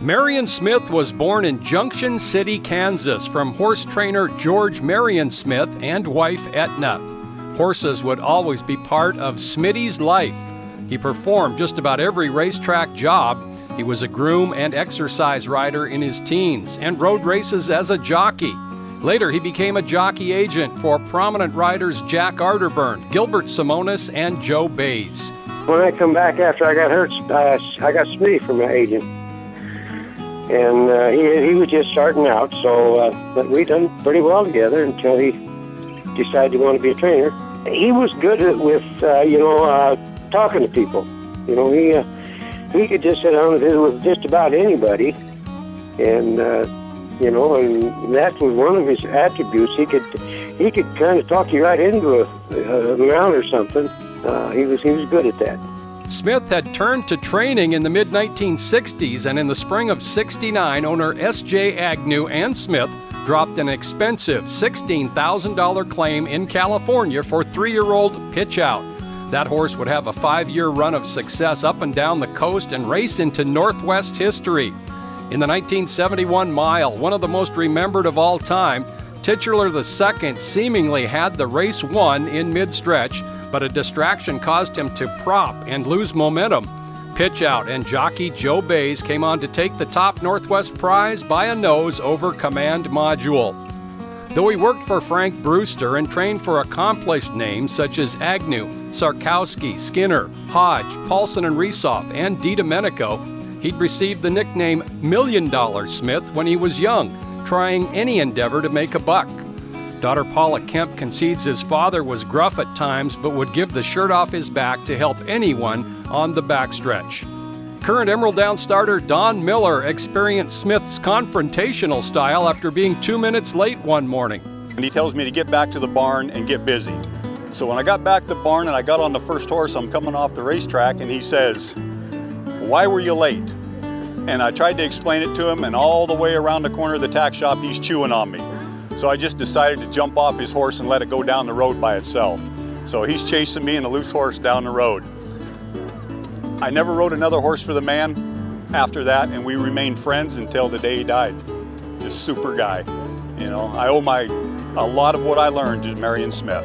Marion Smith was born in Junction City, Kansas, from horse trainer George Marion Smith and wife Etna. Horses would always be part of Smitty's life. He performed just about every racetrack job. He was a groom and exercise rider in his teens and rode races as a jockey. Later, he became a jockey agent for prominent riders Jack Arterburn, Gilbert Simonis, and Joe Bays. When I come back after I got hurt, I got Smitty for my agent. And he was just starting out, so but we done pretty well together until he decided he wanted to be a trainer. He was good with talking to people. You know, he could just sit down and visit with just about anybody, and and that was one of his attributes. He could kind of talk you right into a round or something. He was good at that. Smith had turned to training in the mid-1960s, and in the spring of '69, owner S.J. Agnew and Smith dropped an expensive $16,000 claim in California for 3-year-old Pitch Out. That horse would have a 5-year run of success up and down the coast and race into Northwest history. In the 1971 mile, one of the most remembered of all time, Titular II seemingly had the race won in mid-stretch, but a distraction caused him to prop and lose momentum. Pitch Out and jockey Joe Bays came on to take the top Northwest prize by a nose over Command Module. Though he worked for Frank Brewster and trained for accomplished names such as Agnew, Sarkowski, Skinner, Hodge, Paulson and Resoff, and DiDomenico, he'd received the nickname $1 Million Smith when he was young, trying any endeavor to make a buck. Daughter Paula Kemp concedes his father was gruff at times, but would give the shirt off his back to help anyone on the backstretch. Current Emerald Down starter Don Miller experienced Smith's confrontational style after being 2 minutes late one morning. And he tells me to get back to the barn and get busy. So when I got back to the barn and I got on the first horse, I'm coming off the racetrack, and he says, "Why were you late?" And I tried to explain it to him, and all the way around the corner of the tack shop, he's chewing on me. So I just decided to jump off his horse and let it go down the road by itself. So he's chasing me and a loose horse down the road. I never rode another horse for the man after that, and we remained friends until the day he died. Just super guy. You know, I owe a lot of what I learned to Marion Smith.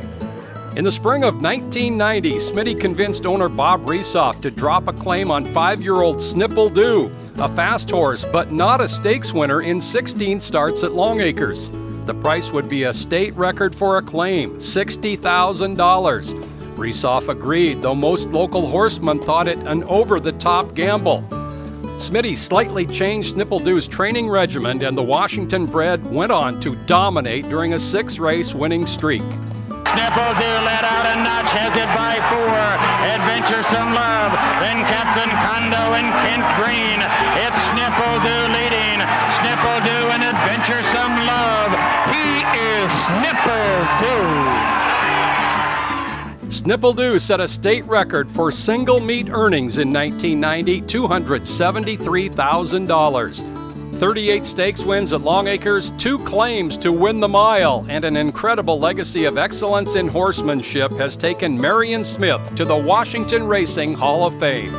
In the spring of 1990, Smitty convinced owner Bob Resoff to drop a claim on 5-year-old Snipple Doo, a fast horse but not a stakes winner in 16 starts at Longacres. The price would be a state record for a claim, $60,000. Resoff agreed, though most local horsemen thought it an over-the-top gamble. Smitty slightly changed Snipple Doo's training regimen, and the Washington bred went on to dominate during a 6-race winning streak. Snipple Doo let out a notch, has it by 4. Adventuresome Love, then Captain Condo and Kent Green. It's Snipple Doo leading. Snipple Doo and Adventuresome Love. He is Snipple Doo. Snipple Doo set a state record for single meet earnings in 1990, $273,000. 38 stakes wins at Longacres, 2 claims to win the mile, and an incredible legacy of excellence in horsemanship has taken Marion Smith to the Washington Racing Hall of Fame.